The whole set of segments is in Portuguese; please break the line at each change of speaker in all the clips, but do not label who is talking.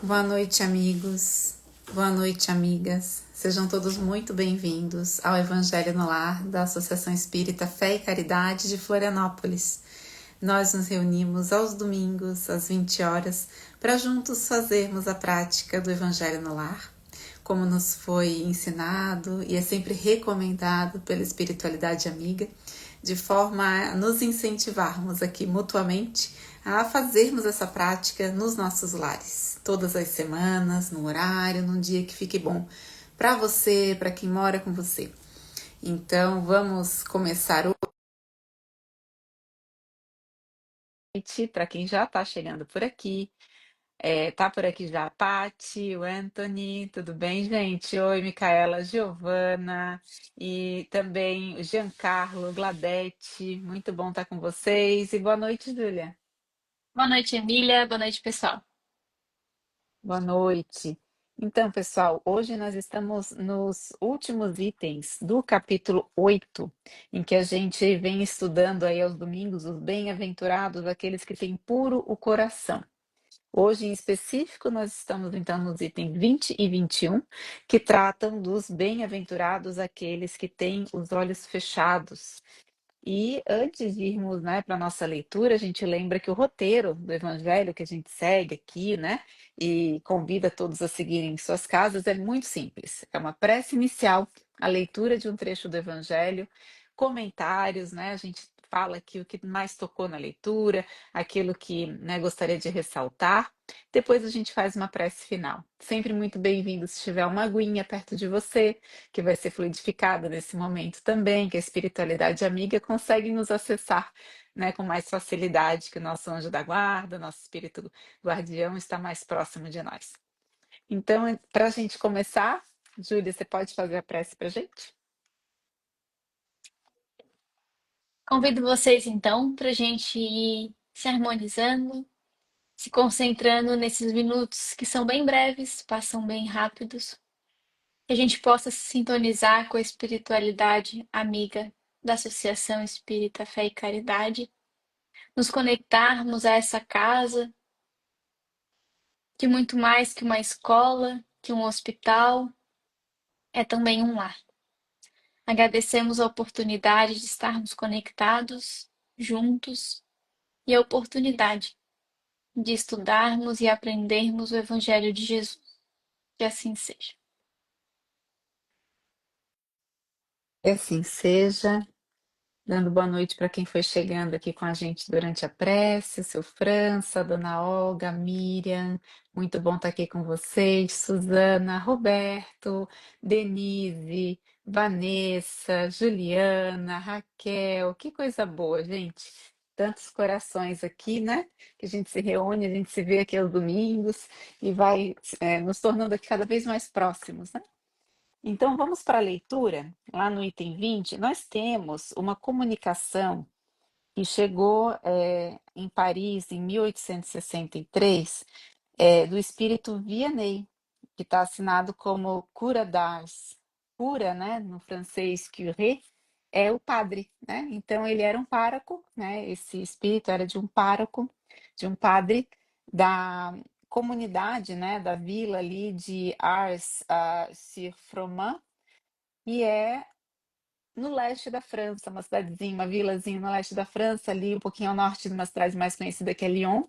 Boa noite, amigos. Boa noite, amigas. Sejam todos muito bem-vindos ao Evangelho no Lar da Associação Espírita Fé e Caridade de Florianópolis. Nós nos reunimos aos domingos, às 20 horas, para juntos fazermos a prática do Evangelho no Lar, como nos foi ensinado e é sempre recomendado pela espiritualidade amiga, de forma a nos incentivarmos aqui mutuamente a fazermos essa prática nos nossos lares, todas as semanas, no horário, num dia que fique bom para você, para quem mora com você. Então, vamos começar hoje. Para quem já está chegando por aqui, tá por aqui já a Pati, o Anthony, tudo bem, gente? Oi, Micaela, Giovana e também o Giancarlo, Gladete, muito bom estar com vocês e boa noite, Júlia.
Boa noite, Emília. Boa noite, pessoal.
Boa noite. Então, pessoal, hoje nós estamos nos últimos itens do capítulo 8, em que a gente vem estudando aí aos domingos os bem-aventurados, aqueles que têm puro o coração. Hoje, em específico, nós estamos então nos itens 20 e 21, que tratam dos bem-aventurados, aqueles que têm os olhos fechados. E antes de irmos, né, para a nossa leitura, a gente lembra que o roteiro do evangelho que a gente segue aqui, né, e convida todos a seguirem em suas casas, é muito simples. É uma prece inicial, a leitura de um trecho do evangelho, comentários, né, a gente fala aqui o que mais tocou na leitura, aquilo que, né, gostaria de ressaltar. Depois a gente faz uma prece final. Sempre muito bem-vindo se tiver uma aguinha perto de você, que vai ser fluidificada nesse momento também, que a espiritualidade amiga consegue nos acessar, né, com mais facilidade, que o nosso anjo da guarda, nosso espírito guardião está mais próximo de nós. Então, para a gente começar, Júlia, você pode fazer a prece para a gente?
Convido vocês, então, para a gente ir se harmonizando, se concentrando nesses minutos que são bem breves, passam bem rápidos, que a gente possa se sintonizar com a espiritualidade amiga da Associação Espírita Fé e Caridade, nos conectarmos a essa casa, que muito mais que uma escola, que um hospital, é também um lar. Agradecemos a oportunidade de estarmos conectados, juntos, e a oportunidade de estudarmos e aprendermos o Evangelho de Jesus. Que assim seja.
Que assim seja. Dando boa noite para quem foi chegando aqui com a gente durante a prece, o seu França, a dona Olga, a Miriam, muito bom estar aqui com vocês, Suzana, Roberto, Denise, Vanessa, Juliana, Raquel, que coisa boa, gente. Tantos corações aqui, né? Que a gente se reúne, a gente se vê aqui aos domingos e vai, nos tornando aqui cada vez mais próximos, né? Então, vamos para a leitura. Lá no item 20, nós temos uma comunicação que chegou em Paris em 1863, do espírito Vianney, que está assinado como Cura d'Ars. Cura, né, no francês, curé, é o padre, né? Então, ele era um pároco, né? Esse espírito era de um pároco, de um padre da comunidade, né, da vila ali de Ars-sur-Froment, e é no leste da França, uma cidadezinha, uma vilazinha no leste da França, ali um pouquinho ao norte de uma cidade mais conhecida que é Lyon.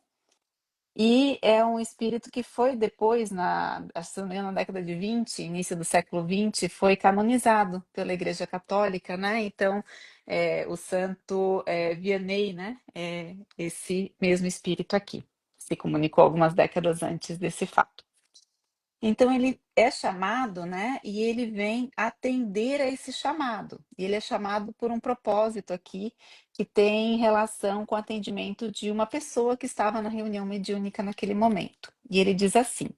E é um espírito que foi depois, se não me engano, na década de 20, início do século 20, foi canonizado pela Igreja Católica, né? Então, o santo Vianney, né? É esse mesmo espírito aqui. Se comunicou algumas décadas antes desse fato. Então ele é chamado, né? E ele vem atender a esse chamado. E ele é chamado por um propósito aqui que tem relação com o atendimento de uma pessoa que estava na reunião mediúnica naquele momento. E ele diz assim: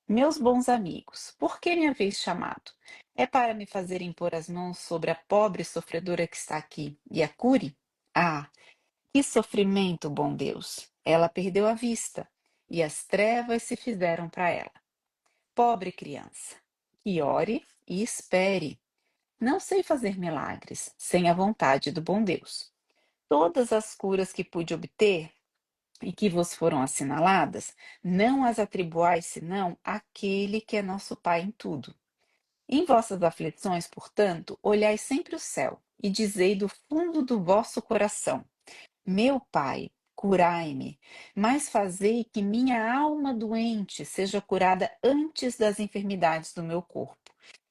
Meus bons amigos, por que me haveis chamado? É para me fazer impor as mãos sobre a pobre sofredora que está aqui e a cure? Ah, que sofrimento, bom Deus! Ela perdeu a vista e as trevas se fizeram para ela. Pobre criança, que ore e espere. Não sei fazer milagres sem a vontade do bom Deus. Todas as curas que pude obter e que vos foram assinaladas, não as atribuais senão àquele que é nosso Pai em tudo. Em vossas aflições, portanto, olhai sempre o céu e dizei do fundo do vosso coração: meu Pai, curai-me, mas fazei que minha alma doente seja curada antes das enfermidades do meu corpo.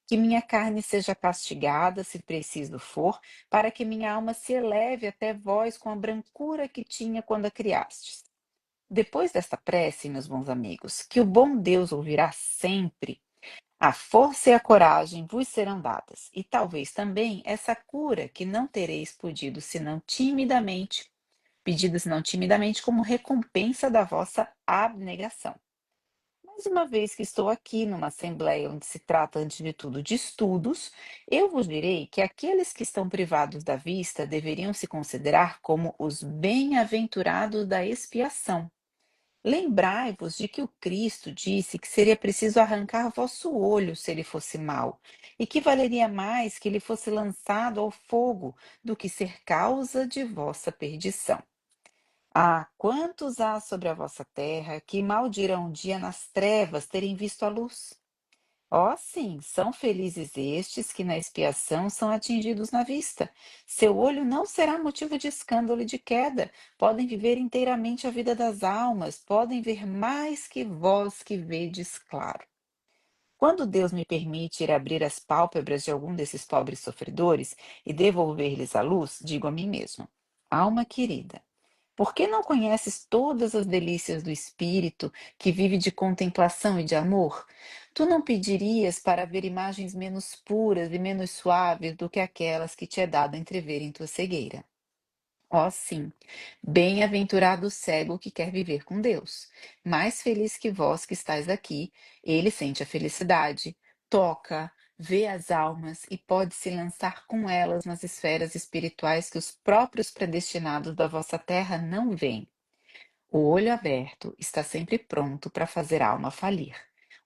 Que minha carne seja castigada, se preciso for, para que minha alma se eleve até vós com a brancura que tinha quando a criastes. Depois desta prece, meus bons amigos, que o bom Deus ouvirá sempre, a força e a coragem vos serão dadas, e talvez também essa cura que não tereis pedido senão timidamente como recompensa da vossa abnegação. Mas uma vez que estou aqui numa assembleia onde se trata antes de tudo de estudos, eu vos direi que aqueles que estão privados da vista deveriam se considerar como os bem-aventurados da expiação. Lembrai-vos de que o Cristo disse que seria preciso arrancar vosso olho se ele fosse mau, e que valeria mais que ele fosse lançado ao fogo do que ser causa de vossa perdição. Ah, quantos há sobre a vossa terra que mal dirão um dia nas trevas terem visto a luz? Ó, sim, são felizes estes que na expiação são atingidos na vista. Seu olho não será motivo de escândalo e de queda. Podem viver inteiramente a vida das almas, podem ver mais que vós que vedes claro. Quando Deus me permite ir abrir as pálpebras de algum desses pobres sofredores e devolver-lhes a luz, digo a mim mesmo: alma querida, por que não conheces todas as delícias do espírito que vive de contemplação e de amor? Tu não pedirias para ver imagens menos puras e menos suaves do que aquelas que te é dado entrever em tua cegueira. Ó sim, bem-aventurado o cego que quer viver com Deus. Mais feliz que vós que estáis aqui, ele sente a felicidade, toca, vê as almas e pode se lançar com elas nas esferas espirituais que os próprios predestinados da vossa terra não veem. O olho aberto está sempre pronto para fazer a alma falir.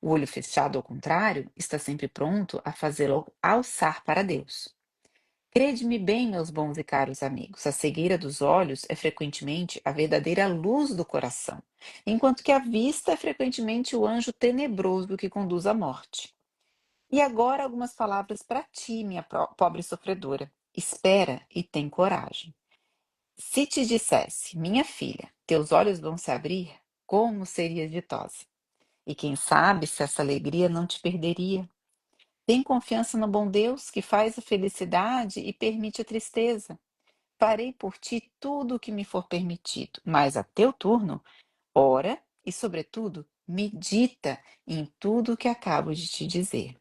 O olho fechado, ao contrário, está sempre pronto a fazê-lo alçar para Deus. Crede-me bem, meus bons e caros amigos, a cegueira dos olhos é frequentemente a verdadeira luz do coração, enquanto que a vista é frequentemente o anjo tenebroso que conduz à morte. E agora algumas palavras para ti, minha pobre sofredora. Espera e tem coragem. Se te dissesse, minha filha, teus olhos vão se abrir, como serias ditosa? E quem sabe se essa alegria não te perderia? Tem confiança no bom Deus que faz a felicidade e permite a tristeza. Farei por ti tudo o que me for permitido, mas a teu turno, ora e, sobretudo, medita em tudo o que acabo de te dizer.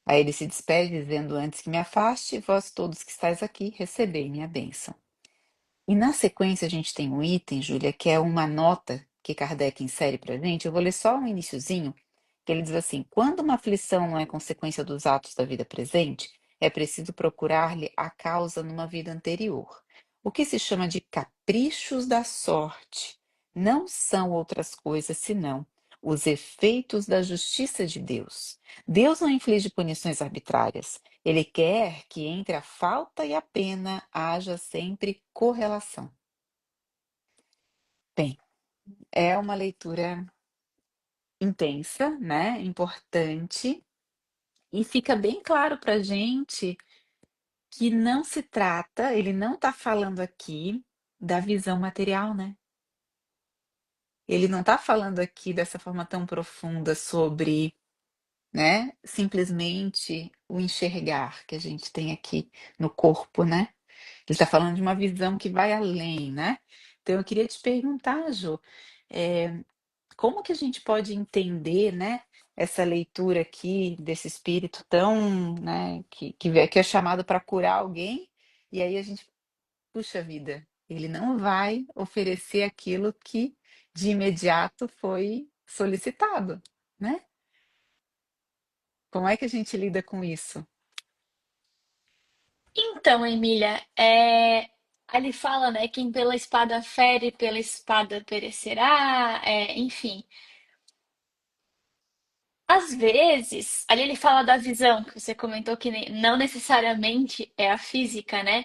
Aí ele se despede, dizendo: antes que me afaste, vós todos que estáis aqui, recebei minha bênção. E na sequência a gente tem um item, Júlia, que é uma nota que Kardec insere para a gente. Eu vou ler só um iniciozinho, que ele diz assim: quando uma aflição não é consequência dos atos da vida presente, é preciso procurar-lhe a causa numa vida anterior. O que se chama de caprichos da sorte não são outras coisas senão os efeitos da justiça de Deus. Deus não inflige punições arbitrárias. Ele quer que entre a falta e a pena haja sempre correlação. Bem, é uma leitura intensa, né? Importante, e fica bem claro para gente que não se trata, ele não está falando aqui da visão material, né? Ele não está falando aqui dessa forma tão profunda sobre, né, simplesmente o enxergar que a gente tem aqui no corpo, né? Ele está falando de uma visão que vai além, né? Então eu queria te perguntar, Jô, eh, como que a gente pode entender, né, essa leitura aqui desse espírito tão, né, que é chamado para curar alguém, e aí a gente, puxa vida, ele não vai oferecer aquilo que de imediato foi solicitado, né? Como é que a gente lida com isso?
Então, Emília, ali fala, né, quem pela espada fere, pela espada perecerá, enfim. Às vezes, ali ele fala da visão, que você comentou que não necessariamente é a física, né?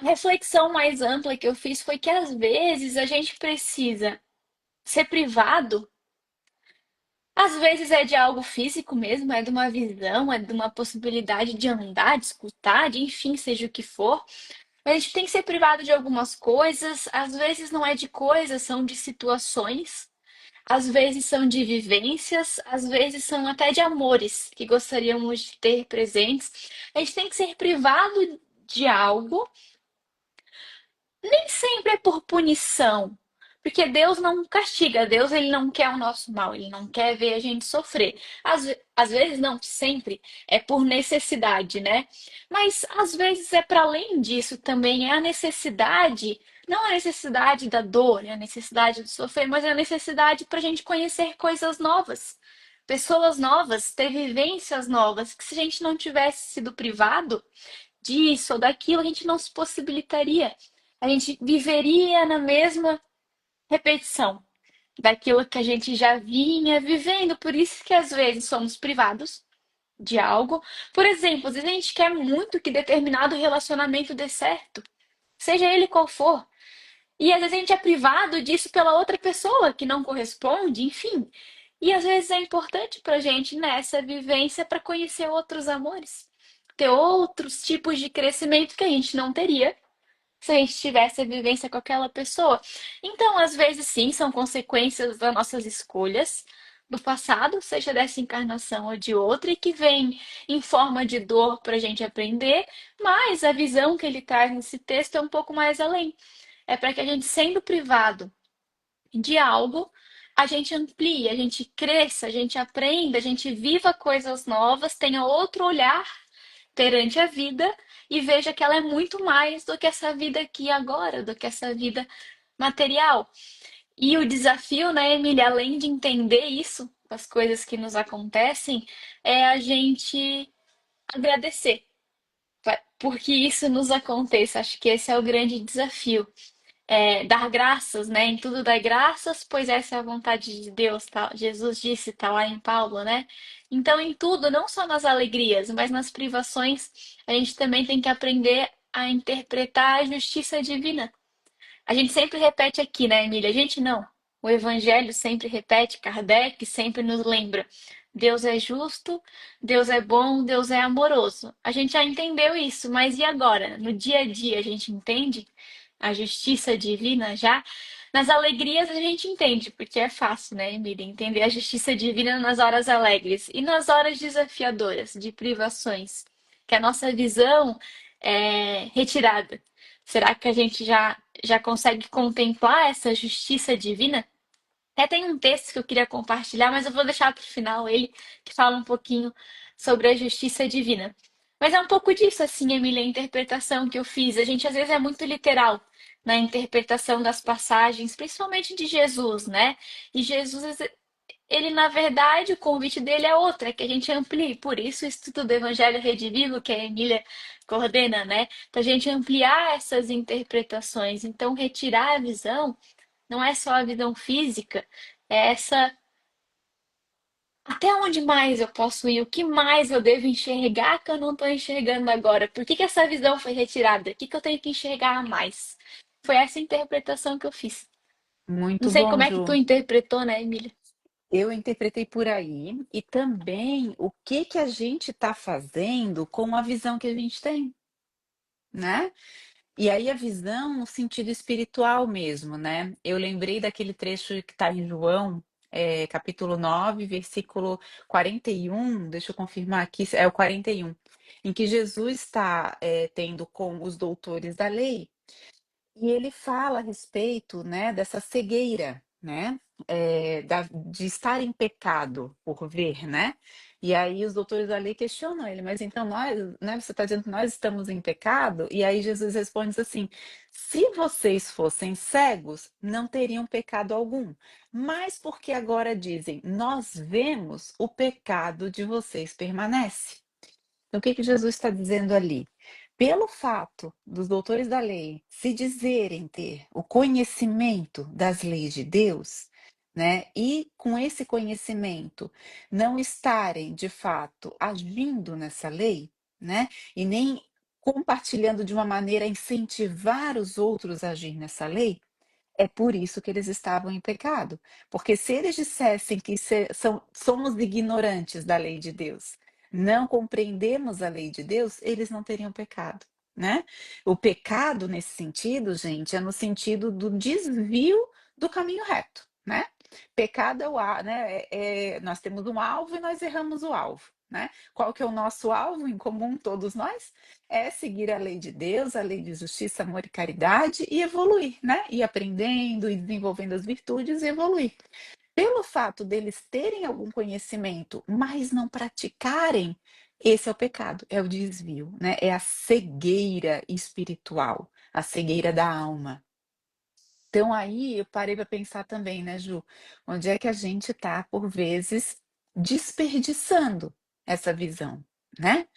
A reflexão mais ampla que eu fiz foi que às vezes a gente precisa ser privado, às vezes é de algo físico mesmo, é de uma visão, é de uma possibilidade de andar, de escutar, de enfim, seja o que for. Mas a gente tem que ser privado de algumas coisas, às vezes não é de coisas, são de situações, às vezes são de vivências, às vezes são até de amores que gostaríamos de ter presentes. A gente tem que ser privado de algo. Nem sempre é por punição, porque Deus não castiga, Deus ele não quer o nosso mal, ele não quer ver a gente sofrer. Às vezes, não sempre, é por necessidade, né? Mas às vezes é para além disso também, é a necessidade, não a necessidade da dor, é a necessidade de sofrer, mas é a necessidade para a gente conhecer coisas novas. Pessoas novas, ter vivências novas, que se a gente não tivesse sido privado, disso ou daquilo, a gente não se possibilitaria. A gente viveria na mesma repetição daquilo que a gente já vinha vivendo. Por isso que às vezes somos privados de algo. Por exemplo, às vezes a gente quer muito que determinado relacionamento dê certo, seja ele qual for. E às vezes a gente é privado disso pela outra pessoa que não corresponde, enfim. E às vezes é importante para a gente nessa vivência para conhecer outros amores, ter outros tipos de crescimento que a gente não teria se a gente tivesse a vivência com aquela pessoa. Então, às vezes, sim, são consequências das nossas escolhas do passado, seja dessa encarnação ou de outra, e que vem em forma de dor para a gente aprender, mas a visão que ele traz nesse texto é um pouco mais além. É para que a gente, sendo privado de algo, a gente amplie, a gente cresça, a gente aprenda, a gente viva coisas novas, tenha outro olhar perante a vida e veja que ela é muito mais do que essa vida aqui agora, do que essa vida material. E o desafio, né, Emília, além de entender isso, as coisas que nos acontecem, é a gente agradecer porque isso nos aconteça. Acho que esse é o grande desafio. Dar graças, né? Em tudo dar graças, pois essa é a vontade de Deus, tá? Jesus disse, tá lá em Paulo, né? Então, em tudo, não só nas alegrias, mas nas privações, a gente também tem que aprender a interpretar a justiça divina. A gente sempre repete aqui, né, Emília? A gente não. O Evangelho sempre repete, Kardec sempre nos lembra. Deus é justo, Deus é bom, Deus é amoroso. A gente já entendeu isso, mas e agora? No dia a dia a gente entende a justiça divina já? Nas alegrias a gente entende, porque é fácil, né, Emília? Entender a justiça divina nas horas alegres e nas horas desafiadoras, de privações, que a nossa visão é retirada. Será que a gente já consegue contemplar essa justiça divina? Até tem um texto que eu queria compartilhar, mas eu vou deixar para o final ele, que fala um pouquinho sobre a justiça divina. Mas é um pouco disso, assim, Emília, a interpretação que eu fiz. A gente às vezes é muito literal na interpretação das passagens, principalmente de Jesus, né? E Jesus, ele, na verdade, o convite dele é outro, é que a gente amplie. Por isso, o Estudo do Evangelho Rede Vivo, que a Emília coordena, né? Para a gente ampliar essas interpretações. Então, retirar a visão não é só a visão física, é essa. Até onde mais eu posso ir? O que mais eu devo enxergar que eu não estou enxergando agora? Por que que essa visão foi retirada? O que que eu tenho que enxergar a mais? Foi essa interpretação que eu fiz. Não
Muito
sei
bom,
como é que tu
Ju.
interpretou, né, Emília?
Eu interpretei por aí e também o que que a gente está fazendo com a visão que a gente tem, né? E aí a visão no sentido espiritual mesmo, né? Eu lembrei daquele trecho que está em João, capítulo 9, versículo 41. Deixa eu confirmar aqui, é o 41, em que Jesus está tendo com os doutores da lei. E ele fala a respeito, né, dessa cegueira, né, de estar em pecado por ver, né? E aí os doutores da lei questionam ele, mas então nós, né, você está dizendo que nós estamos em pecado? E aí Jesus responde assim: se vocês fossem cegos, não teriam pecado algum, mas porque agora dizem, nós vemos, o pecado de vocês permanece. Então, o que que Jesus está dizendo ali? Pelo fato dos doutores da lei se dizerem ter o conhecimento das leis de Deus, né, e com esse conhecimento não estarem de fato agindo nessa lei, né, e nem compartilhando de uma maneira a incentivar os outros a agir nessa lei, é por isso que eles estavam em pecado. Porque se eles dissessem que somos ignorantes da lei de Deus, não compreendemos a lei de Deus, eles não teriam pecado, né? O pecado nesse sentido, gente, é no sentido do desvio do caminho reto, né? Pecado é né? Nós temos um alvo e nós erramos o alvo, né? Qual que é o nosso alvo em comum, todos nós? É seguir a lei de Deus, a lei de justiça, amor e caridade e evoluir, né? E aprendendo e desenvolvendo as virtudes e evoluir. Pelo fato deles terem algum conhecimento, mas não praticarem, esse é o pecado, é o desvio, né? É a cegueira espiritual, a cegueira da alma. Então aí eu parei para pensar também, né, Ju, onde é que a gente está, por vezes, desperdiçando essa visão, né?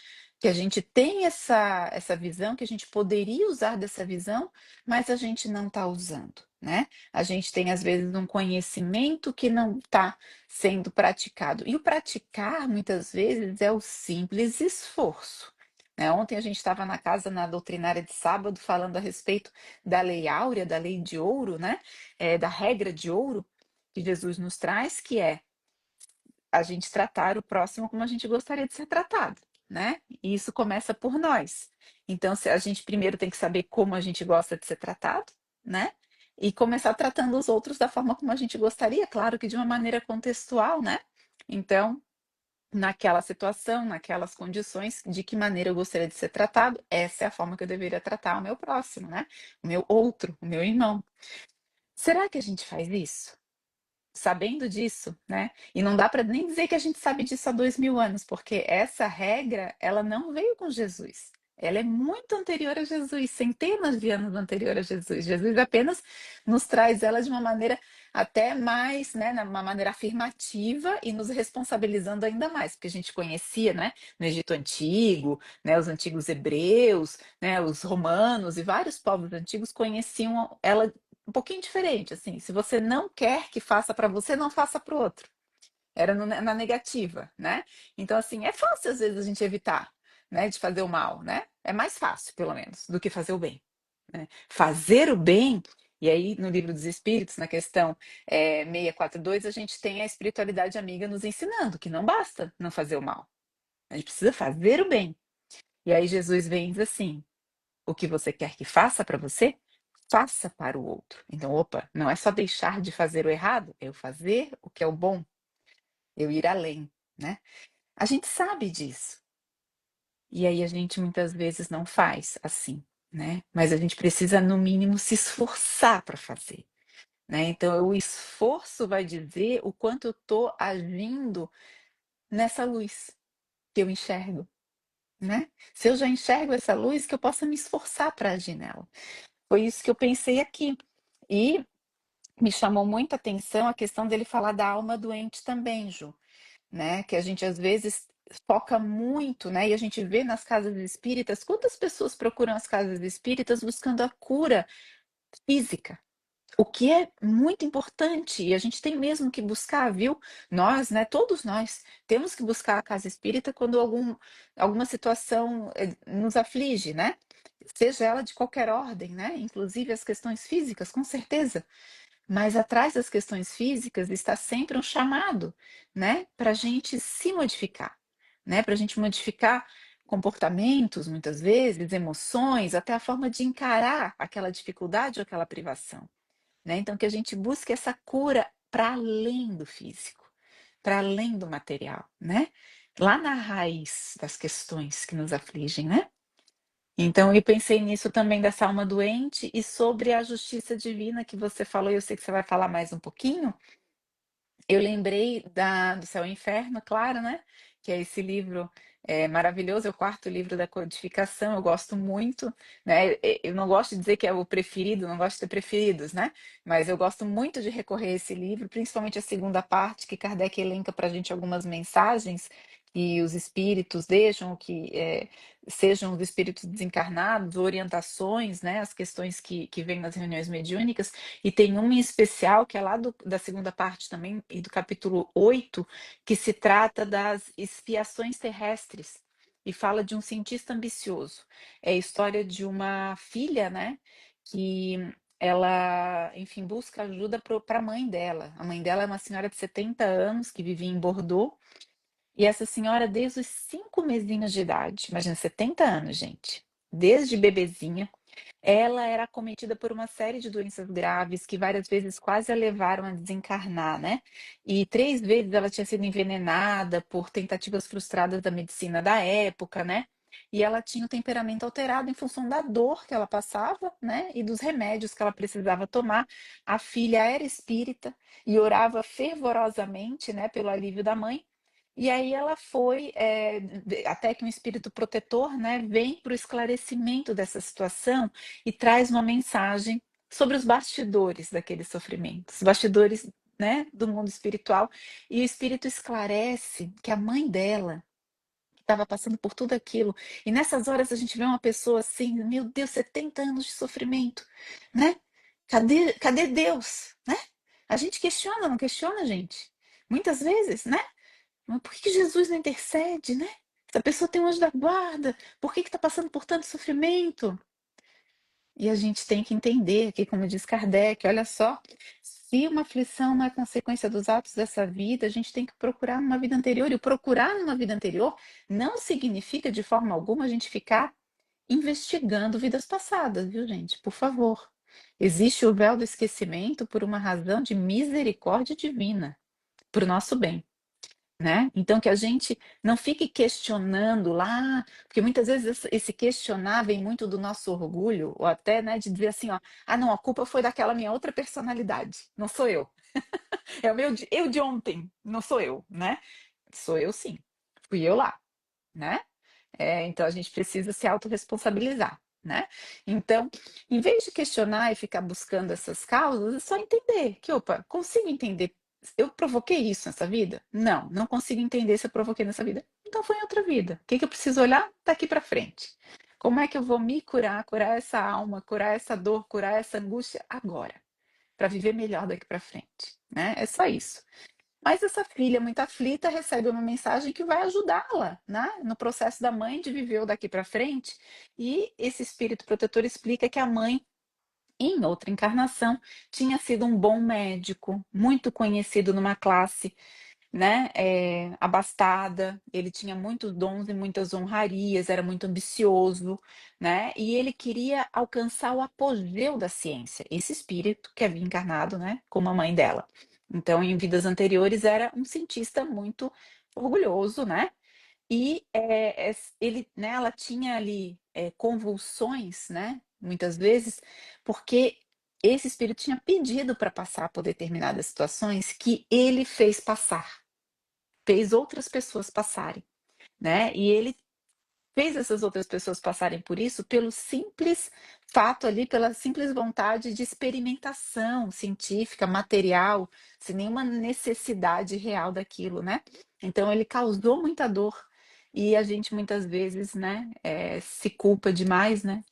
Que a gente tem essa visão, que a gente poderia usar dessa visão, mas a gente não está usando, né? A gente tem, às vezes, um conhecimento que não está sendo praticado. E o praticar, muitas vezes, é o simples esforço. Né? Ontem a gente estava na casa, na doutrinária de sábado, falando a respeito da lei áurea, da lei de ouro, né? Da regra de ouro que Jesus nos traz, que é a gente tratar o próximo como a gente gostaria de ser tratado, né? E isso começa por nós. Então, a gente primeiro tem que saber como a gente gosta de ser tratado, né? E começar tratando os outros da forma como a gente gostaria, claro que de uma maneira contextual, né? Então, naquela situação, naquelas condições, de que maneira eu gostaria de ser tratado, essa é a forma que eu deveria tratar o meu próximo, né? O meu outro, o meu irmão. Será que a gente faz isso? Sabendo disso, né? E não dá para nem dizer que a gente sabe disso há 2000 anos, porque essa regra, ela não veio com Jesus. Ela é muito anterior a Jesus, centenas de anos anterior a Jesus. Jesus apenas nos traz ela de uma maneira até mais, né, uma maneira afirmativa e nos responsabilizando ainda mais, porque a gente conhecia, né, no Egito Antigo, né, os antigos hebreus, né, os romanos e vários povos antigos conheciam ela um pouquinho diferente, assim. Se você não quer que faça para você, não faça para o outro. Era na negativa, né? Então, assim, é fácil às vezes a gente evitar, né, de fazer o mal, né? É mais fácil, pelo menos, do que fazer o bem. Né? Fazer o bem, e aí no Livro dos Espíritos, na questão 642, a gente tem a espiritualidade amiga nos ensinando que não basta não fazer o mal. A gente precisa fazer o bem. E aí Jesus vem e diz assim: o que você quer que faça para você, faça para o outro. Então, opa, não é só deixar de fazer o errado, é eu fazer o que é o bom, eu ir além, né? A gente sabe disso. E aí a gente muitas vezes não faz assim, né? Mas a gente precisa, no mínimo, se esforçar para fazer, né? Então, o esforço vai dizer o quanto eu estou agindo nessa luz que eu enxergo, né? Se eu já enxergo essa luz, que eu possa me esforçar para agir nela. Foi isso que eu pensei aqui. E me chamou muita atenção a questão dele falar da alma doente também, Ju, né? Que a gente às vezes foca muito, né? E a gente vê nas casas espíritas, quantas pessoas procuram as casas espíritas buscando a cura física, o que é muito importante, e a gente tem mesmo que buscar, viu? Nós, né, todos nós, temos que buscar a casa espírita quando alguma situação nos aflige, né? Seja ela de qualquer ordem, né? Inclusive as questões físicas, com certeza. Mas atrás das questões físicas está sempre um chamado, né? Para a gente se modificar, né? Para a gente modificar comportamentos, muitas vezes, emoções, até a forma de encarar aquela dificuldade ou aquela privação, né? Então, que a gente busque essa cura para além do físico, para além do material, né? Lá na raiz das questões que nos afligem, né? Então, eu pensei nisso também dessa alma doente e sobre a justiça divina que você falou, e eu sei que você vai falar mais um pouquinho. Eu lembrei do Céu e Inferno, claro, né? Que é esse livro maravilhoso, é o quarto livro da codificação, eu gosto muito, né? Eu não gosto de dizer que é o preferido, não gosto de ter preferidos, né? Mas eu gosto muito de recorrer a esse livro, principalmente a segunda parte, que Kardec elenca para a gente algumas mensagens que os espíritos deixam, que sejam os espíritos desencarnados, orientações, né? As questões que vêm nas reuniões mediúnicas. E tem uma em especial, que é lá da segunda parte também, e do capítulo 8, que se trata das expiações terrestres. e fala de um cientista ambicioso. É a história de uma filha, né, que ela, enfim, busca ajuda para a mãe dela. A mãe dela é uma senhora de 70 anos que vivia em Bordeaux, e essa senhora, desde os 5 mesinhos de idade, imagina, 70 anos, gente, desde bebezinha, ela era acometida por uma série de doenças graves que várias vezes quase a levaram a desencarnar, né? E 3 vezes ela tinha sido envenenada por tentativas frustradas da medicina da época, né? E ela tinha o temperamento alterado em função da dor que ela passava, né? E dos remédios que ela precisava tomar. A filha era espírita e orava fervorosamente, né, pelo alívio da mãe. E aí ela foi, até que um espírito protetor, né, vem para o esclarecimento dessa situação e traz uma mensagem sobre os bastidores daquele sofrimento, os bastidores, né, do mundo espiritual. E o espírito esclarece que a mãe dela estava passando por tudo aquilo. E nessas horas a gente vê uma pessoa assim, meu Deus, 70 anos de sofrimento, né? Cadê Deus, né? A gente questiona, não questiona, gente? Muitas vezes, né? Mas por que Jesus não intercede, né? Essa pessoa tem um anjo da guarda, por que está passando por tanto sofrimento? E a gente tem que entender aqui, como diz Kardec, olha só, se uma aflição não é consequência dos atos dessa vida, a gente tem que procurar numa vida anterior. E o procurar numa vida anterior não significa de forma alguma a gente ficar investigando vidas passadas, viu, gente? Por favor. Existe o véu do esquecimento por uma razão de misericórdia divina, para o nosso bem, né? Então que a gente não fique questionando lá, porque muitas vezes esse questionar vem muito do nosso orgulho, ou até, né, de dizer assim, ó, ah, não, a culpa foi daquela minha outra personalidade, não sou eu. É o meu eu de ontem, não sou eu, né? Sou eu sim. Fui eu lá, né? Então a gente precisa se autorresponsabilizar, né? Então, em vez de questionar e ficar buscando essas causas, é só entender que, opa, consigo entender. Eu provoquei isso nessa vida? Não, não consigo entender se eu provoquei nessa vida. Então foi em outra vida. O que que eu preciso olhar daqui para frente? Como é que eu vou me curar, curar essa alma, curar essa dor, curar essa angústia agora, para viver melhor daqui para frente, né? É só isso. Mas essa filha muito aflita recebe uma mensagem que vai ajudá-la, né, no processo da mãe de viver o daqui para frente. E esse espírito protetor explica que a mãe, em outra encarnação, tinha sido um bom médico, muito conhecido numa classe, né, abastada. Ele tinha muitos dons e muitas honrarias, era muito ambicioso, né, e ele queria alcançar o apogeu da ciência. Esse espírito que havia encarnado, né, como a mãe dela. Então, em vidas anteriores, era um cientista muito orgulhoso, né? E ele, né, ela tinha ali convulsões, né? Muitas vezes, porque esse espírito tinha pedido para passar por determinadas situações que ele fez passar, fez outras pessoas passarem, né? E ele fez essas outras pessoas passarem por isso pelo simples fato ali, pela simples vontade de experimentação científica, material, sem nenhuma necessidade real daquilo, né? Então ele causou muita dor e a gente muitas vezes, né, se culpa demais, né?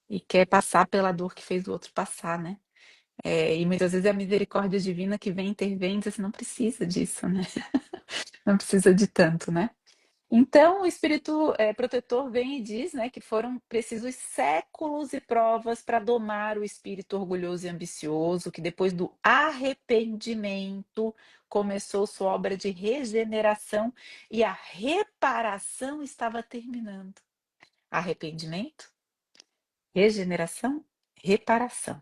E quer passar pela dor que fez o outro passar, né? E muitas vezes é a misericórdia divina que vem intervém e diz assim, não precisa disso, né? Não precisa de tanto, né? Então, o espírito protetor vem e diz, né, que foram precisos séculos e provas para domar o espírito orgulhoso e ambicioso, que depois do arrependimento começou sua obra de regeneração e a reparação estava terminando. Arrependimento, regeneração, reparação.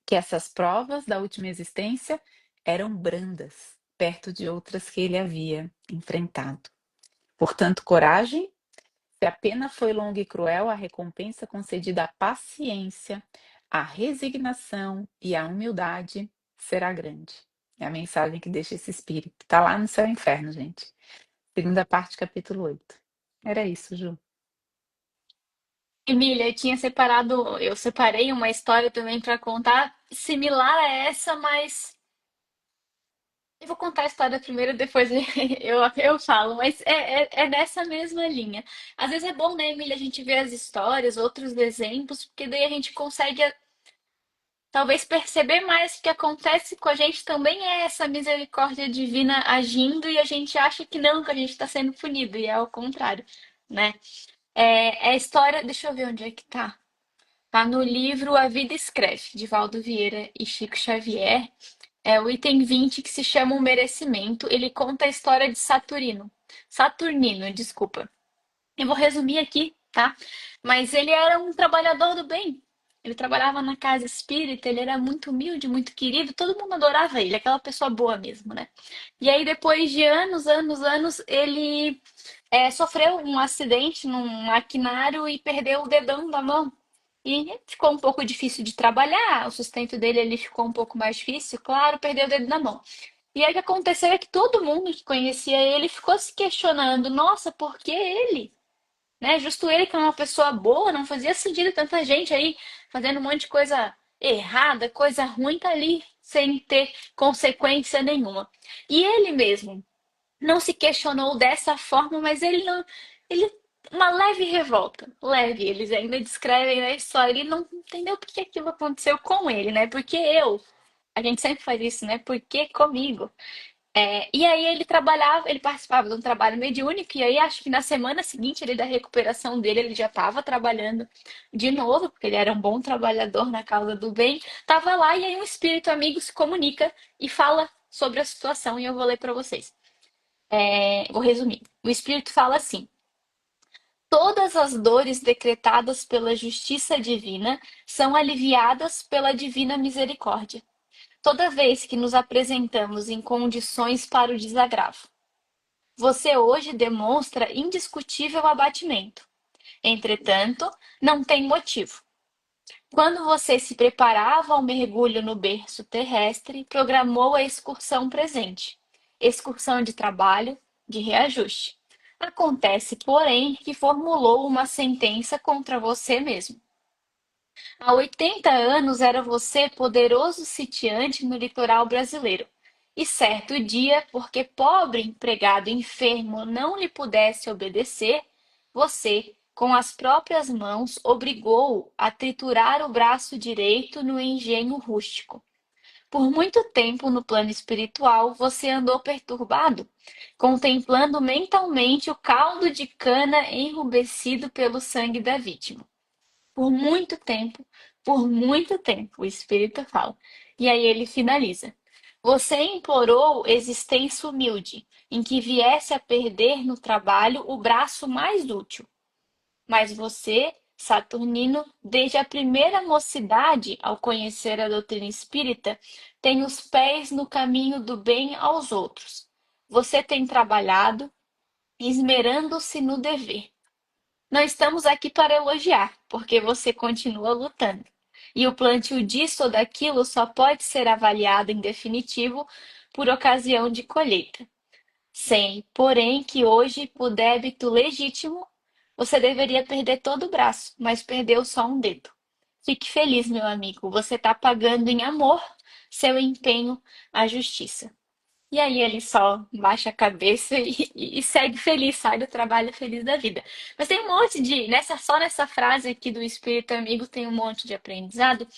Que essas provas da última existência eram brandas, perto de outras que ele havia enfrentado. Portanto, coragem. Se a pena foi longa e cruel, a recompensa concedida à paciência, à resignação e à humildade será grande. É a mensagem que deixa esse espírito. Está lá no céu e inferno, gente. Segunda parte, capítulo 8. Era isso, Ju.
Emília, eu separei uma história também para contar, similar a essa, mas eu vou contar a história primeiro, depois eu falo, mas é nessa mesma linha. Às vezes é bom, né, Emília, a gente ver as histórias, outros exemplos, porque daí a gente consegue talvez perceber mais que o que acontece com a gente também é essa misericórdia divina agindo e a gente acha que não, que a gente está sendo punido, e é ao contrário. né? É a história, deixa eu ver onde é que tá. Tá no livro A Vida Escreve, de Valdo Vieira e Chico Xavier. É o item 20 que se chama O Merecimento. Ele conta a história de Saturnino, desculpa. Eu vou resumir aqui, tá? Mas ele era um trabalhador do bem. Ele trabalhava na casa espírita, ele era muito humilde, muito querido, todo mundo adorava ele, aquela pessoa boa mesmo, né? E aí, depois de anos, ele sofreu um acidente num maquinário e perdeu o dedão da mão. E ficou um pouco difícil de trabalhar, o sustento dele ele ficou um pouco mais difícil, claro, perdeu o dedo da mão. E aí o que aconteceu é que todo mundo que conhecia ele ficou se questionando: nossa, por que ele? Né? Justo ele que é uma pessoa boa, não fazia sentido tanta gente aí fazendo um monte de coisa errada, coisa ruim, tá ali sem ter consequência nenhuma. E ele mesmo não se questionou dessa forma, mas ele não, ele uma leve revolta, leve. Eles ainda descrevem na história. Ele não entendeu por que aquilo aconteceu com ele, né? Porque a gente sempre faz isso, né? Por que comigo? E aí ele trabalhava, ele participava de um trabalho mediúnico, e aí acho que na semana seguinte da recuperação dele, ele já estava trabalhando de novo, porque ele era um bom trabalhador na causa do bem, estava lá e aí um espírito amigo se comunica e fala sobre a situação, e eu vou ler para vocês. Vou resumir. O espírito fala assim: todas as dores decretadas pela justiça divina são aliviadas pela divina misericórdia, toda vez que nos apresentamos em condições para o desagravo. Você hoje demonstra indiscutível abatimento. Entretanto, não tem motivo. Quando você se preparava ao mergulho no berço terrestre, programou a excursão presente, excursão de trabalho, de reajuste. Acontece, porém, que formulou uma sentença contra você mesmo. Há 80 anos era você poderoso sitiante no litoral brasileiro. E certo dia, porque pobre empregado enfermo não lhe pudesse obedecer, você, com as próprias mãos, obrigou-o a triturar o braço direito no engenho rústico. Por muito tempo no plano espiritual, você andou perturbado, contemplando mentalmente o caldo de cana enrubescido pelo sangue da vítima. Por muito tempo, o espírito fala. E aí ele finaliza. Você implorou existência humilde, em que viesse a perder no trabalho o braço mais útil. Mas você, Saturnino, desde a primeira mocidade, ao conhecer a doutrina espírita, tem os pés no caminho do bem aos outros. Você tem trabalhado, esmerando-se no dever. Não estamos aqui para elogiar, porque você continua lutando. E o plantio disso ou daquilo só pode ser avaliado em definitivo por ocasião de colheita. Sem, porém, que hoje, por débito legítimo, você deveria perder todo o braço, mas perdeu só um dedo. Fique feliz, meu amigo, você está pagando em amor seu empenho à justiça. E aí ele só baixa a cabeça e segue feliz, sai do trabalho feliz da vida. Mas tem um monte só nessa frase aqui do Espírito Amigo tem um monte de aprendizado.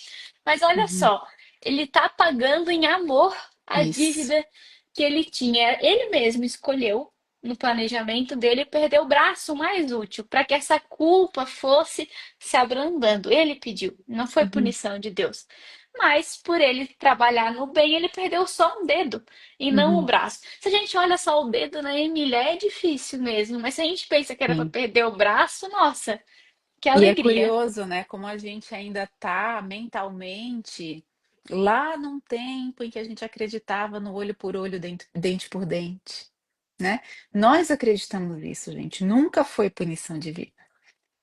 Mas olha
Uhum.
só, ele tá pagando em amor a
Isso.
dívida que ele tinha. Ele mesmo escolheu no planejamento dele perder o braço mais útil para que essa culpa fosse se abrandando. Ele pediu, não foi
Uhum.
punição de Deus. Mas por ele trabalhar no bem, ele perdeu só um dedo e não o
Uhum.
braço. Se a gente olha só o dedo na Emília, é difícil mesmo. Mas se a gente pensa que era para
Sim.
perder o braço, nossa, que
E é
alegria.
curioso, né, como a gente ainda está mentalmente lá num tempo em que a gente acreditava no olho por olho, dente por dente, né? Nós acreditamos nisso, gente. Nunca foi punição divina,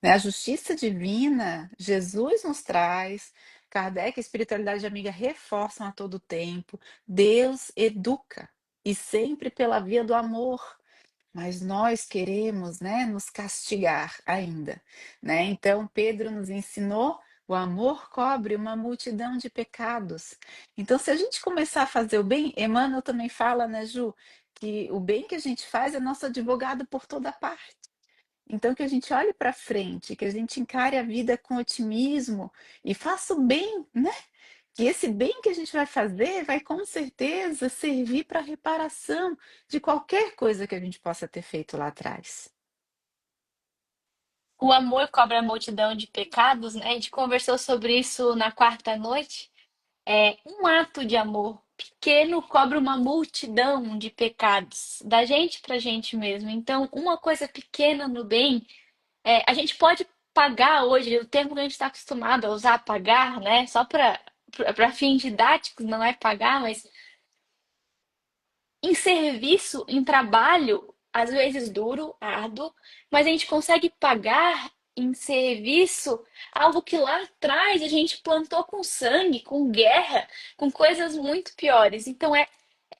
né? A justiça divina, Jesus nos traz, Kardec e a espiritualidade amiga reforçam a todo tempo. Deus educa e sempre pela via do amor. Mas nós queremos, né, nos castigar ainda, né? Então Pedro nos ensinou, o amor cobre uma multidão de pecados. Então, se a gente começar a fazer o bem, Emmanuel também fala, né, Ju, que o bem que a gente faz é nosso advogado por toda parte. Então, que a gente olhe para frente, que a gente encare a vida com otimismo e faça o bem, né? Que esse bem que a gente vai fazer vai com certeza servir para reparação de qualquer coisa que a gente possa ter feito lá atrás.
O amor cobre a multidão de pecados, né? A gente conversou sobre isso na quarta noite. É um ato de amor pequeno cobre uma multidão de pecados, da gente pra gente mesmo. Então, uma coisa pequena no bem, a gente pode pagar hoje, o termo que a gente está acostumado a usar, pagar, né? Só para fins didáticos, não é pagar, mas em serviço, em trabalho, às vezes duro, árduo, mas a gente consegue pagar em serviço algo que lá atrás a gente plantou com sangue, com guerra, com coisas muito piores. Então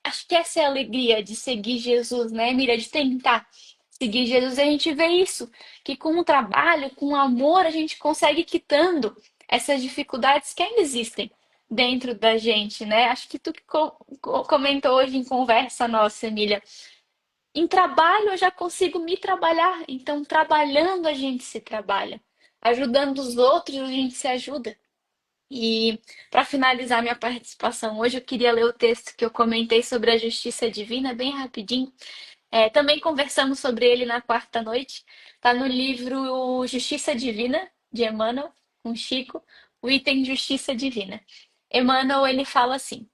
acho que essa é a alegria de seguir Jesus, né, Mira? De tentar seguir Jesus, a gente vê isso, que com o trabalho, com o amor, a gente consegue ir quitando essas dificuldades que ainda existem dentro da gente, né? Acho que tu que comentou hoje em conversa nossa, Emília. Em trabalho eu já consigo me trabalhar, então trabalhando a gente se trabalha, ajudando os outros a gente se ajuda. E para finalizar minha participação hoje, eu queria ler o texto que eu comentei sobre a justiça divina, bem rapidinho. Também conversamos sobre ele na quarta noite. Está no livro Justiça Divina, de Emmanuel, com Chico, o item Justiça Divina. Emmanuel, ele fala assim: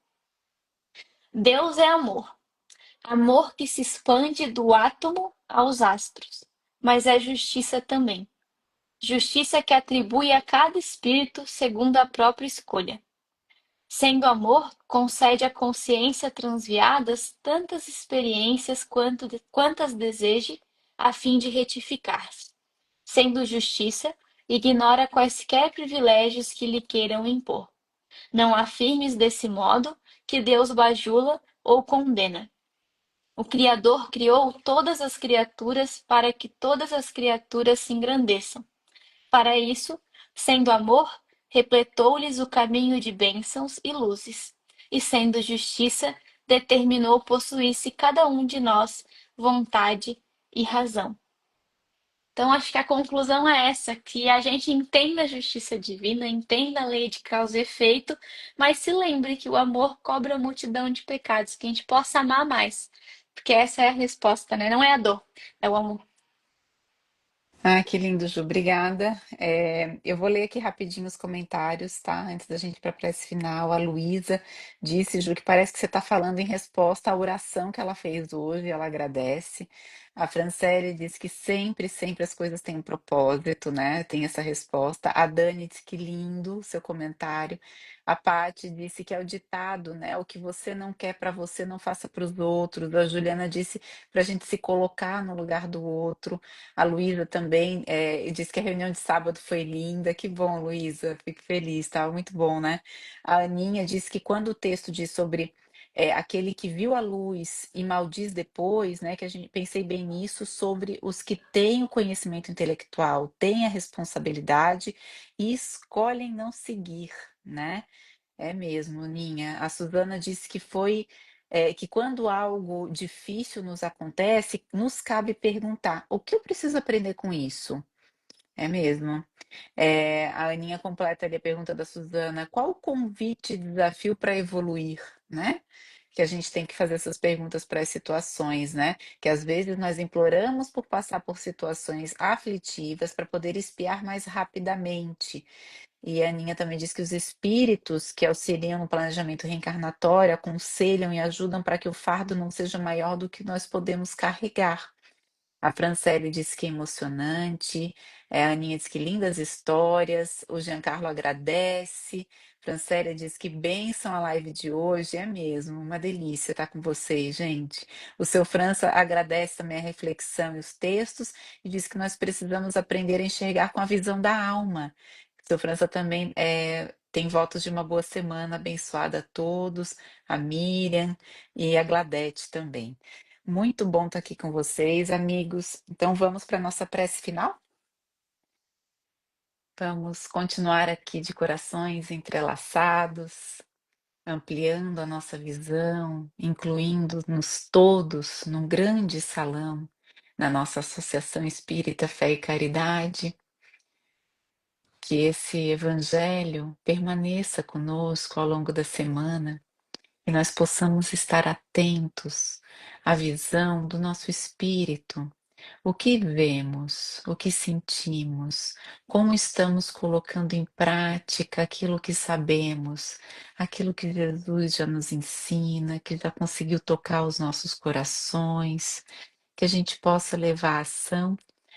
Deus é amor, amor que se expande do átomo aos astros, mas é justiça também. Justiça que atribui a cada espírito segundo a própria escolha. Sendo amor, concede à consciência transviadas tantas experiências quantas deseje, a fim de retificar-se. Sendo justiça, ignora quaisquer privilégios que lhe queiram impor. Não afirmes desse modo que Deus bajula ou condena. O Criador criou todas as criaturas para que todas as criaturas se engrandeçam. Para isso, sendo amor, repletou-lhes o caminho de bênçãos e luzes, e sendo justiça, determinou possuísse cada um de nós vontade e razão. Então, acho que a conclusão é essa, que a gente entenda a justiça divina, entenda a lei de causa e efeito, mas se lembre que o amor cobre a multidão de pecados, que a gente possa amar mais, porque essa é a resposta, né? Não é a dor, é o amor.
Ah, que lindo, Ju, obrigada. Eu vou ler aqui rapidinho os comentários, tá? Antes da gente ir para a prece final. A Luísa disse, Ju, que parece que você está falando em resposta à oração que ela fez hoje, ela agradece. A Franciele disse que sempre, sempre as coisas têm um propósito, né? Tem essa resposta. A Dani disse que lindo o seu comentário. A Paty disse que é o ditado, né? O que você não quer para você, não faça para os outros. A Juliana disse para a gente se colocar no lugar do outro. A Luísa também disse que a reunião de sábado foi linda. Que bom, Luísa, fico feliz, estava muito bom, né? A Aninha disse que quando o texto diz sobre aquele que viu a luz e maldiz depois, né? Que a gente pensei bem nisso, sobre os que têm o conhecimento intelectual, têm a responsabilidade e escolhem não seguir, né? É mesmo, Ninha. A Suzana disse que que quando algo difícil nos acontece, nos cabe perguntar: o que eu preciso aprender com isso? É mesmo. A Aninha completa ali a pergunta da Suzana: qual o convite e desafio para evoluir, né? Que a gente tem que fazer essas perguntas para as situações, né? Que às vezes nós imploramos por passar por situações aflitivas para poder espiar mais rapidamente. E a Aninha também diz que os espíritos que auxiliam no planejamento reencarnatório aconselham e ajudam para que o fardo não seja maior do que nós podemos carregar. A Franciele disse que é emocionante, a Aninha diz que lindas histórias, o Giancarlo agradece, Franciele diz que bênção a live de hoje, é mesmo, uma delícia estar com vocês, gente. O seu França agradece também a reflexão e os textos e diz que nós precisamos aprender a enxergar com a visão da alma. O seu França também tem votos de uma boa semana, abençoada a todos, a Miriam e a Gladete também. Muito bom estar aqui com vocês, amigos. Então vamos para a nossa prece final? Vamos continuar aqui de corações entrelaçados, ampliando a nossa visão, incluindo-nos todos num grande salão, na nossa Associação Espírita Fé e Caridade. Que esse evangelho permaneça conosco ao longo da semana e nós possamos estar atentos à visão do nosso espírito, O que vemos, o que sentimos, como estamos colocando em prática aquilo que sabemos, aquilo que Jesus já nos ensina, que já conseguiu tocar os nossos corações, que a gente possa levar a ação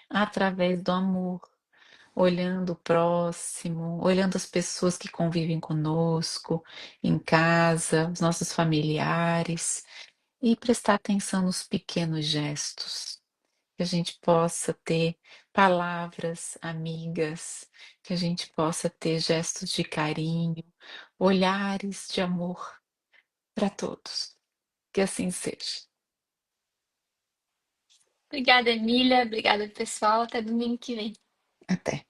através do amor, olhando o próximo, olhando as pessoas que convivem conosco, em casa, os nossos familiares, e prestar atenção nos pequenos gestos, que a gente possa ter palavras amigas, que a gente possa ter gestos de carinho, olhares de amor para todos. Que assim seja.
Obrigada, Emília. Obrigada, pessoal. Até domingo que vem.
Até.